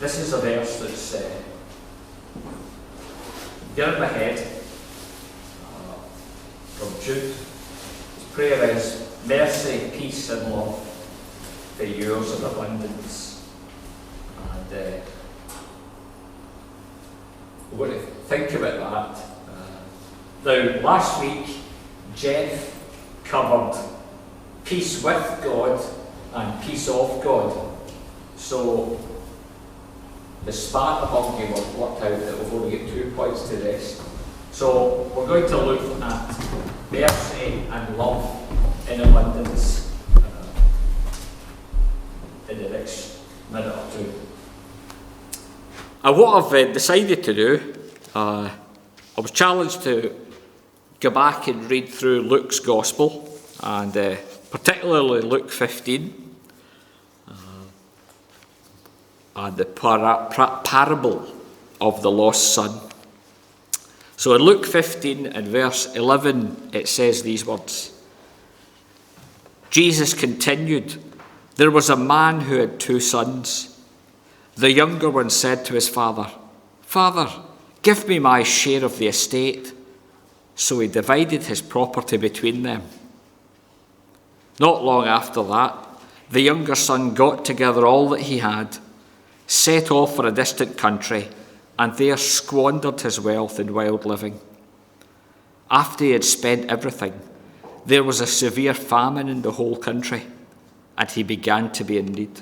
This is a verse that's near my head from Jude. His prayer is, mercy, peace and love for yours of abundance. And we're going to think about that. Now, last week, Jeff covered peace with God and peace of God. So, the spark among you will work out that we've only got 2 points to this. So, we're going to look at mercy and love in abundance in the next minute or two. And what I've decided to do, I was challenged to go back and read through Luke's Gospel, and particularly Luke 15, and the parable of the lost son. So in Luke 15 and verse 11, it says these words. Jesus continued, there was a man who had 2 sons. The younger one said to his father, Father, give me my share of the estate. So he divided his property between them. Not long after that, the younger son got together all that he had, set off for a distant country, and there squandered his wealth in wild living. After he had spent everything, there was a severe famine in the whole country, and he began to be in need.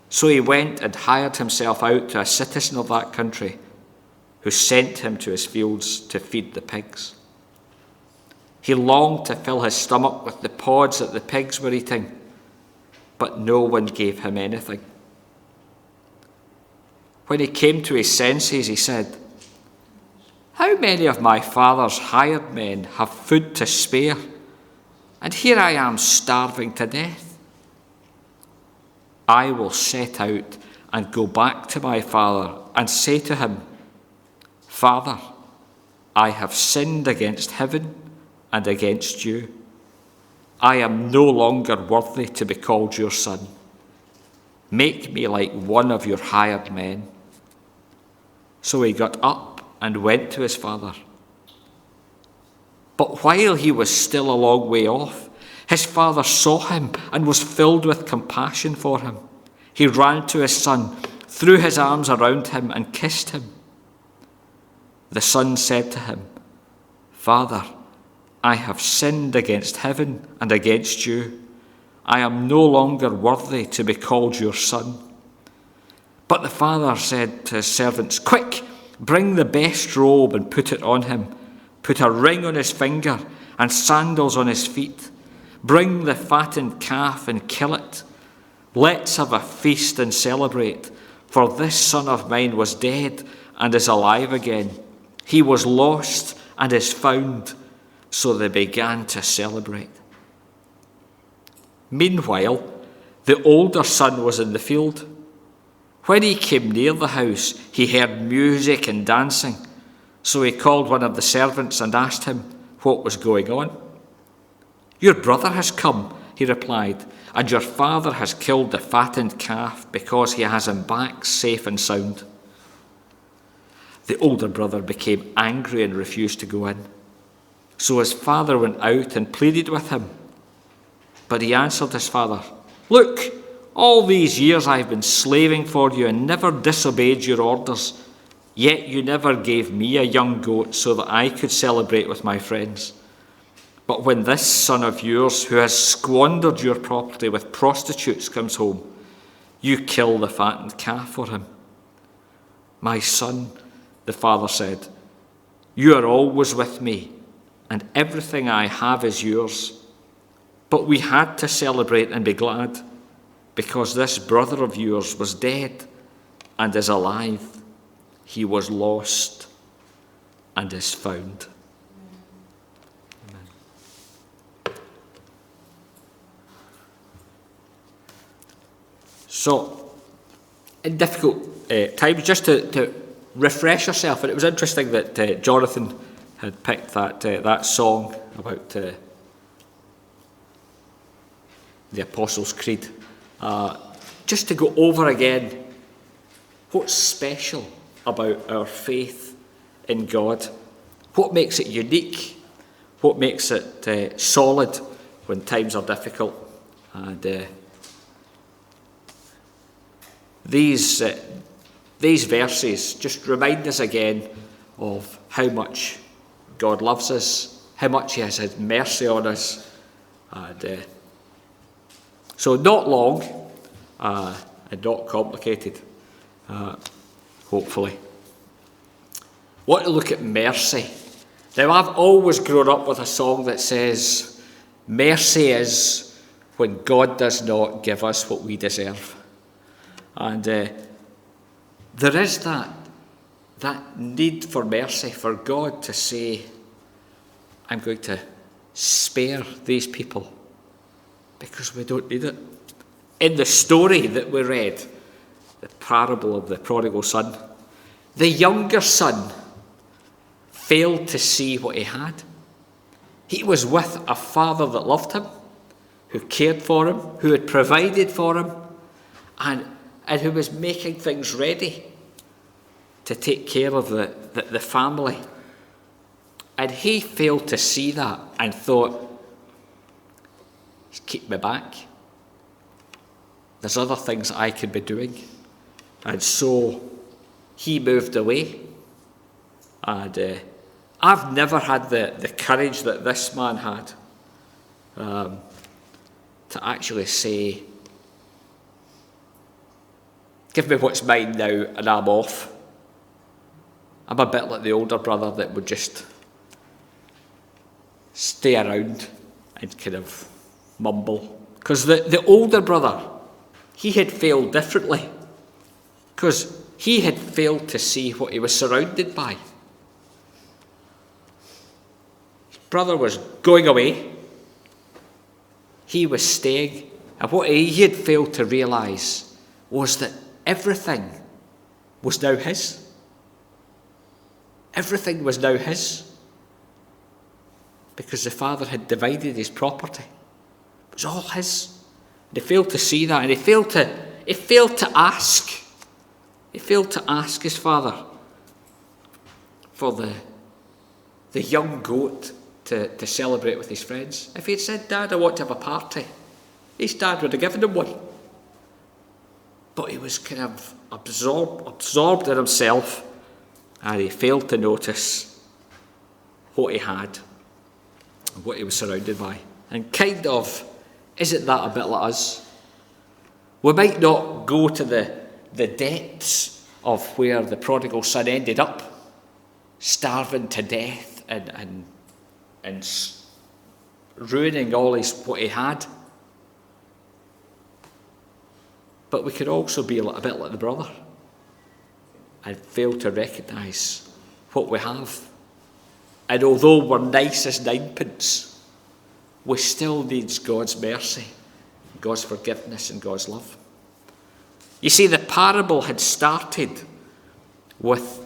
So he went and hired himself out to a citizen of that country, who sent him to his fields to feed the pigs. He longed to fill his stomach with the pods that the pigs were eating, but no one gave him anything. When he came to his senses, he said, How many of my father's hired men have food to spare, and here I am starving to death? I will set out and go back to my father and say to him, Father, I have sinned against heaven and against you. I am no longer worthy to be called your son. Make me like one of your hired men. So he got up and went to his father. But while he was still a long way off, his father saw him and was filled with compassion for him. He ran to his son, threw his arms around him and kissed him. The son said to him, Father, I have sinned against heaven and against you. I am no longer worthy to be called your son. But the father said to his servants, Quick, bring the best robe and put it on him. Put a ring on his finger and sandals on his feet. Bring the fattened calf and kill it. Let's have a feast and celebrate, for this son of mine was dead and is alive again. He was lost and is found. So they began to celebrate. Meanwhile, the older son was in the field. When he came near the house, he heard music and dancing. So he called one of the servants and asked him what was going on. Your brother has come, he replied, and your father has killed the fattened calf because he has him back safe and sound. The older brother became angry and refused to go in. So his father went out and pleaded with him. But he answered his father, Look, all these years I've been slaving for you and never disobeyed your orders. Yet you never gave me a young goat so that I could celebrate with my friends. But when this son of yours, who has squandered your property with prostitutes, comes home, you kill the fattened calf for him. My son, the father said, you are always with me, and everything I have is yours. But we had to celebrate and be glad, because this brother of yours was dead and is alive. He was lost and is found. Amen. So, in difficult times, just to refresh yourself, and it was interesting that Jonathan had picked that song about the Apostles' Creed, just to go over again What's special about our faith in God? What makes it unique? What makes it solid when times are difficult? And these verses just remind us again of how much God loves us, how much he has had mercy on us. And so not long and not complicated, hopefully. I want to look at mercy. Now, I've always grown up with a song that says, mercy is when God does not give us what we deserve. And there is that need for mercy, for God to say, I'm going to spare these people because we don't need it. In the story that we read, the parable of the prodigal son, the younger son failed to see what he had. He was with a father that loved him, who cared for him, who had provided for him, and who was making things ready to take care of the family. And he failed to see that and thought, just keep me back. There's other things that I could be doing. And so he moved away. And I've never had the courage that this man had to actually say, give me what's mine now and I'm off. I'm a bit like the older brother that would just stay around and kind of mumble. Because the older brother, he had failed differently. Because he had failed to see what he was surrounded by. His brother was going away. He was staying. And what he had failed to realise was that everything was now his. Everything was now his. Because the father had divided his property. It was all his. And he failed to see that. And he failed to ask. He failed to ask his father for the young goat to celebrate with his friends. If he had said, Dad, I want to have a party, his dad would have given him one. But he was kind of absorbed in himself, and he failed to notice what he had and what he was surrounded by. And kind of, isn't that a bit like us? We might not go to the depths of where the prodigal son ended up, starving to death and ruining all what he had. But we could also be a bit like the brother and fail to recognise what we have. And although we're nice as ninepence, we still need God's mercy, God's forgiveness and God's love. You see, the parable had started with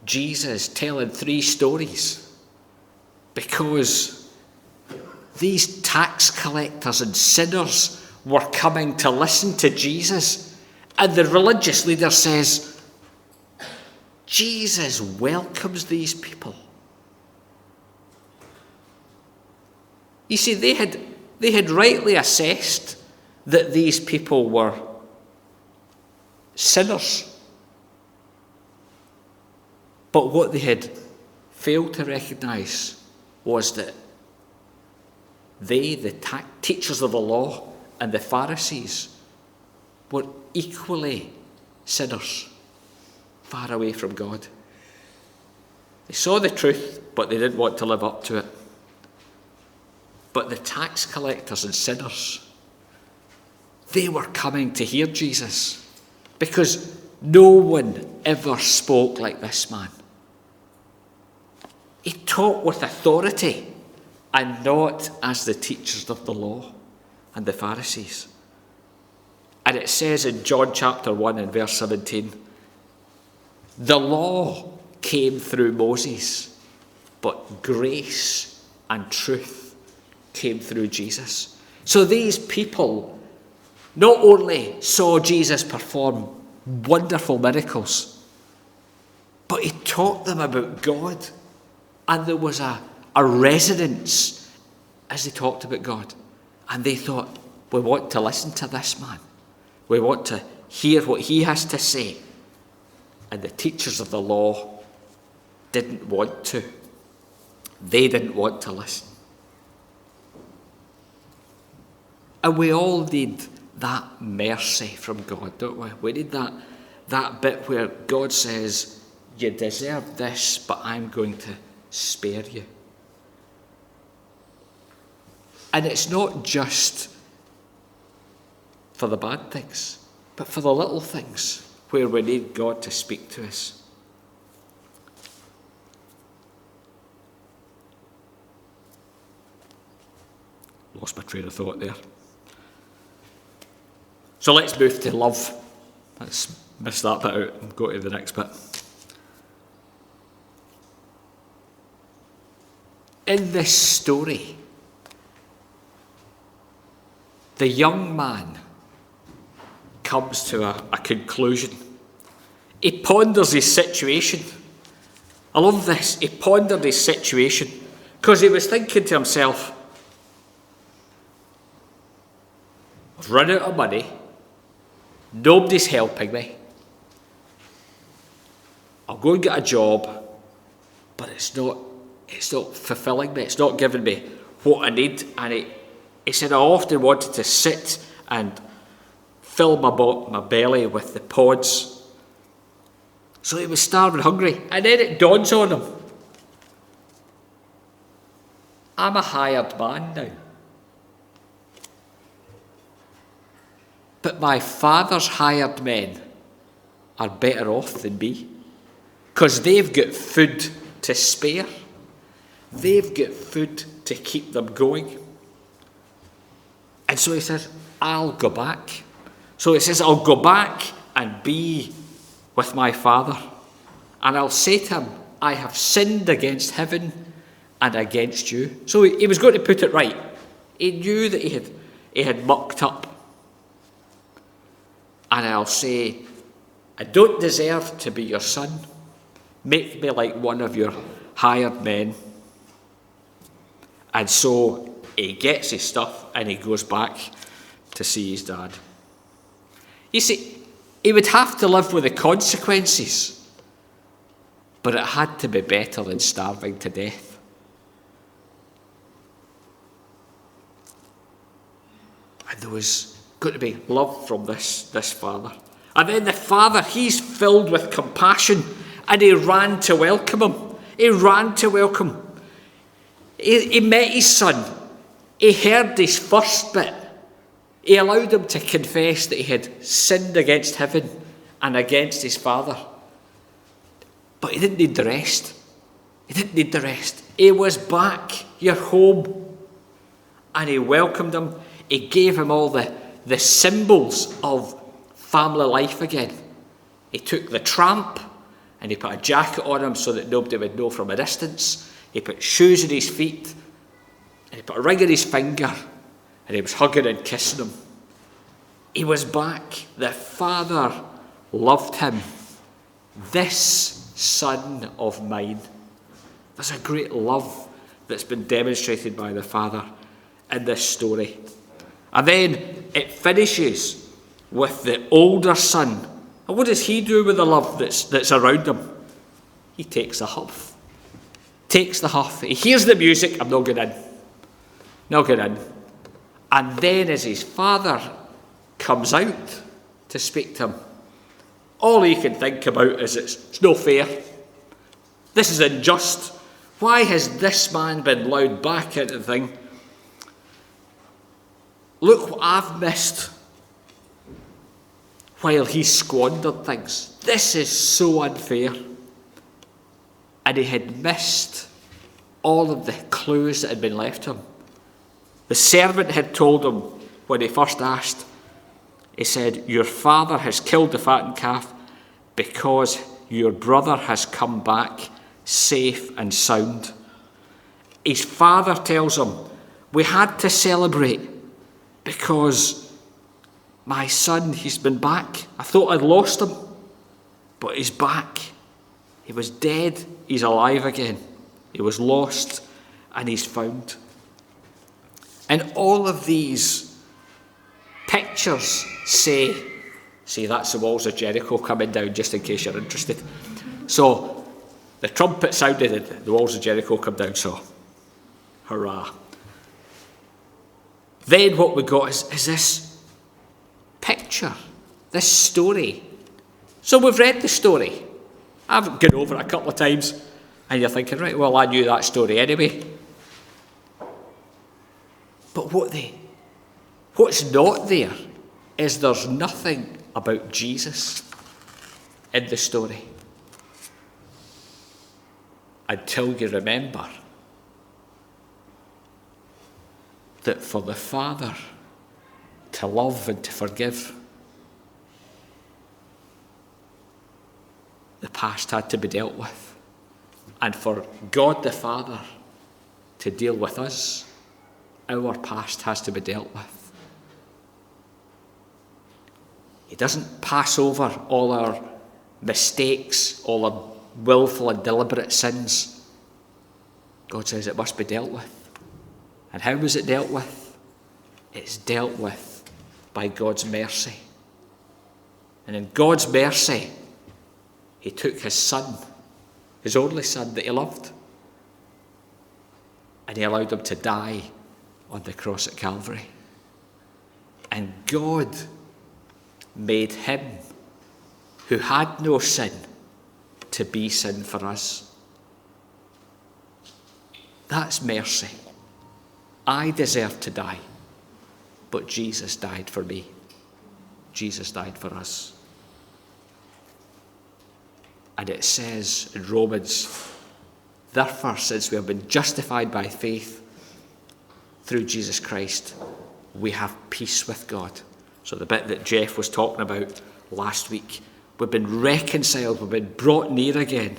Jesus telling 3 stories because these tax collectors and sinners were coming to listen to Jesus. And the religious leader says, Jesus welcomes these people. You see, they had rightly assessed that these people were sinners. But what they had failed to recognise was that they, the teachers of the law and the Pharisees, were equally sinners, far away from God. They saw the truth, but they didn't want to live up to it. But the tax collectors and sinners, they were coming to hear Jesus because no one ever spoke like this man. He taught with authority and not as the teachers of the law and the Pharisees. And it says in John chapter 1 and verse 17, the law came through Moses, but grace and truth came through Jesus. So these people not only saw Jesus perform wonderful miracles. But he taught them about God. And there was a resonance as they talked about God. And they thought, we want to listen to this man. We want to hear what he has to say. And the teachers of the law didn't want to. They didn't want to listen. And we all need that mercy from God, don't we? We need that bit where God says, you deserve this, but I'm going to spare you. And it's not just for the bad things, but for the little things where we need God to speak to us. Lost my train of thought there. So let's move to love. Let's miss that bit out and go to the next bit. In this story, the young man comes to a conclusion. He ponders his situation. I love this. He pondered his situation because he was thinking to himself, I've run out of money. Nobody's helping me. I'll go and get a job, but it's not fulfilling me. It's not giving me what I need. And he said, I often wanted to sit and fill my belly with the pods. So he was starving hungry. And then it dawns on him, I'm a hired man now. But my father's hired men are better off than me because they've got food to spare. They've got food to keep them going. And so he says, I'll go back. So he says, I'll go back and be with my father. And I'll say to him, I have sinned against heaven and against you. So he was going to put it right. He knew that he had mucked up. And I'll say, I don't deserve to be your son. Make me like one of your hired men. And so he gets his stuff and he goes back to see his dad. You see, he would have to live with the consequences, but it had to be better than starving to death. And there was going to be love from this father. And then the father, he's filled with compassion and he ran to welcome him. He ran to welcome him. He met his son. He heard his first bit. He allowed him to confess that he had sinned against heaven and against his father. But he didn't need the rest. He didn't need the rest. He was back. You're home. And he welcomed him. He gave him all the symbols of family life again. He took the tramp and he put a jacket on him so that nobody would know from a distance. He put shoes on his feet and he put a ring on his finger and he was hugging and kissing him. He was back. The father loved him. This son of mine. There's a great love that's been demonstrated by the father in this story. And then it finishes with the older son. And what does he do with the love that's around him? He takes the huff. Takes the huff. He hears the music. I'm not going in. Not going in. And then as his father comes out to speak to him, all he can think about is it's no fair. This is unjust. Why has this man been allowed back into the thing? Look what I've missed while he squandered things. This is so unfair. And he had missed all of the clues that had been left him. The servant had told him when he first asked, he said, your father has killed the fattened calf because your brother has come back safe and sound. His father tells him, we had to celebrate because My son, he's been back. I thought I'd lost him, but he's back. He was dead, he's alive again. He was lost, and he's found. And all of these pictures say, see, that's the walls of Jericho coming down, just in case you're interested. So the trumpet sounded and the walls of Jericho come down, so hurrah. Then what we got is this picture, this story. So we've read the story. I've gone over it a couple of times, and you're thinking, right, well, I knew that story anyway. But what's not there is there's nothing about Jesus in the story. Until you remember that for the Father to love and to forgive, the past had to be dealt with. And for God the Father to deal with us, our past has to be dealt with. He doesn't pass over all our mistakes, all our willful and deliberate sins. God says it must be dealt with. And how was it dealt with? It's dealt with by God's mercy. And in God's mercy, he took his son, his only son that he loved, and he allowed him to die on the cross at Calvary. And God made him, who had no sin, to be sin for us. That's mercy. I deserve to die, but Jesus died for me. Jesus died for us. And it says in Romans, therefore, since we have been justified by faith through Jesus Christ, we have peace with God. So the bit that Jeff was talking about last week, we've been reconciled, we've been brought near again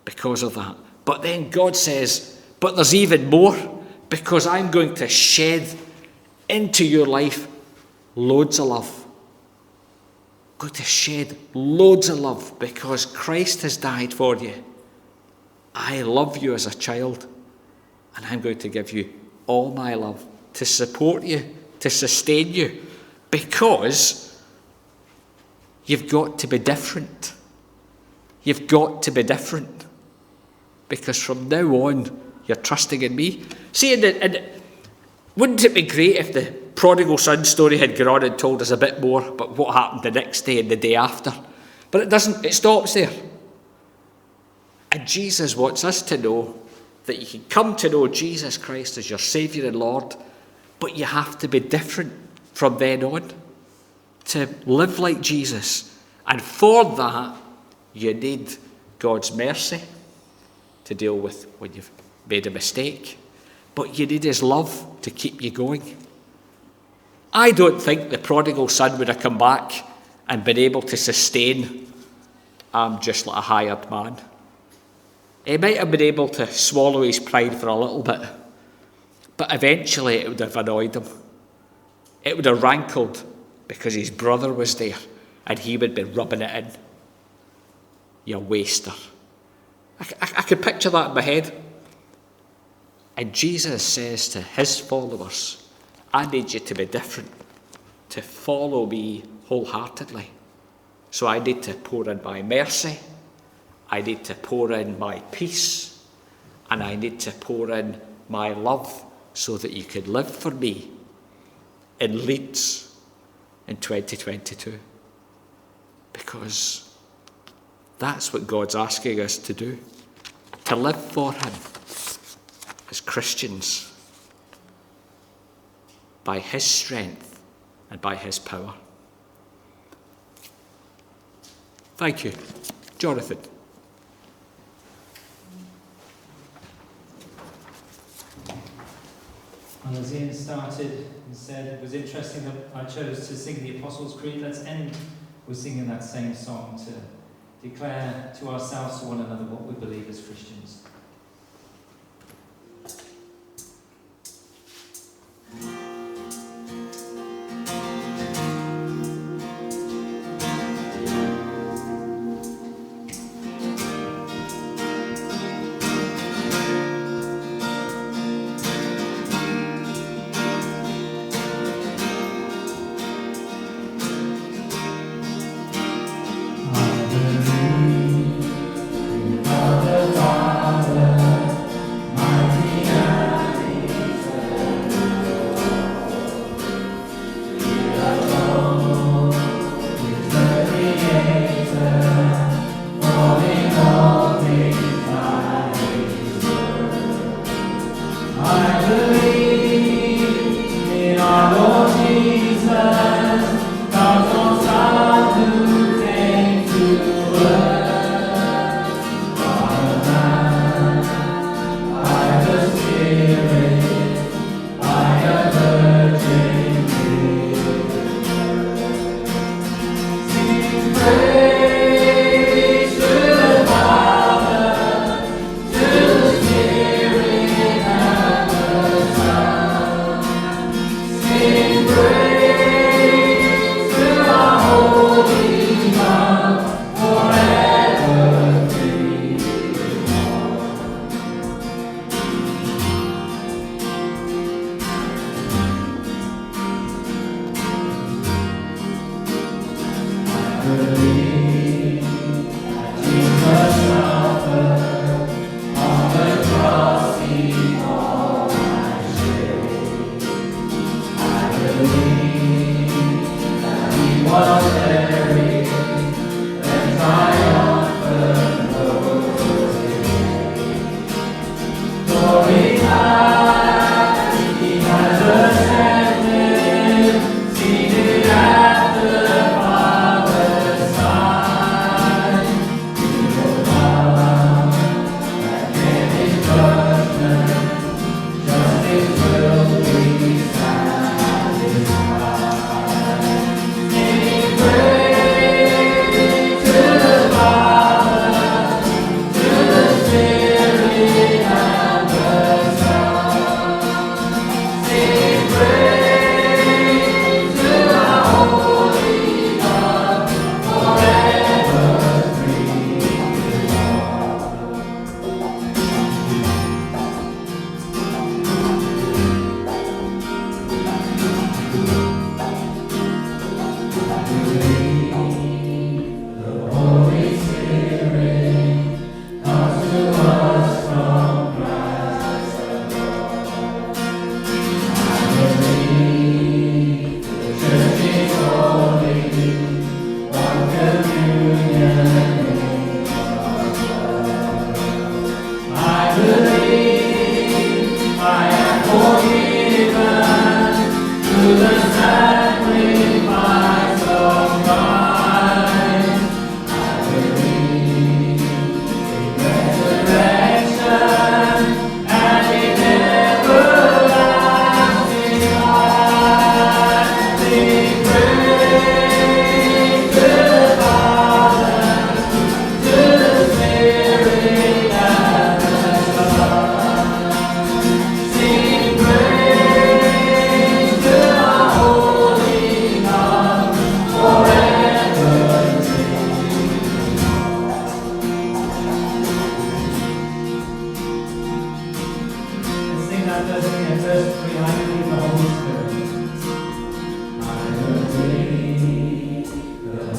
because of that. But then God says, but there's even more, because I'm going to shed into your life loads of love. I'm going to shed loads of love because Christ has died for you. I love you as a child, and I'm going to give you all my love to support you, to sustain you, because you've got to be different. You've got to be different. Because from now on, you're trusting in me. See, and wouldn't it be great if the prodigal son story had gone on and told us a bit more about what happened the next day and the day after? But it doesn't, it stops there. And Jesus wants us to know that you can come to know Jesus Christ as your Saviour and Lord, but you have to be different from then on to live like Jesus. And for that, you need God's mercy to deal with when you've made a mistake. But you need his love to keep you going. I don't think the prodigal son would have come back and been able to sustain, I'm just like a hired man. He might have been able to swallow his pride for a little bit, but eventually it would have annoyed him. It would have rankled because his brother was there and he would be rubbing it in. You waster. I could picture that in my head. And Jesus says to his followers, I need you to be different, to follow me wholeheartedly. So I need to pour in my mercy, I need to pour in my peace, and I need to pour in my love so that you can live for me in Leeds in 2022. Because that's what God's asking us to do, to live for him as Christians by his strength and by his power. Thank you. Jonathan. And as Iain started and said, it was interesting that I chose to sing the Apostles' Creed. Let's end with singing that same song to declare to ourselves, to one another, what we believe as Christians.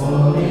Holy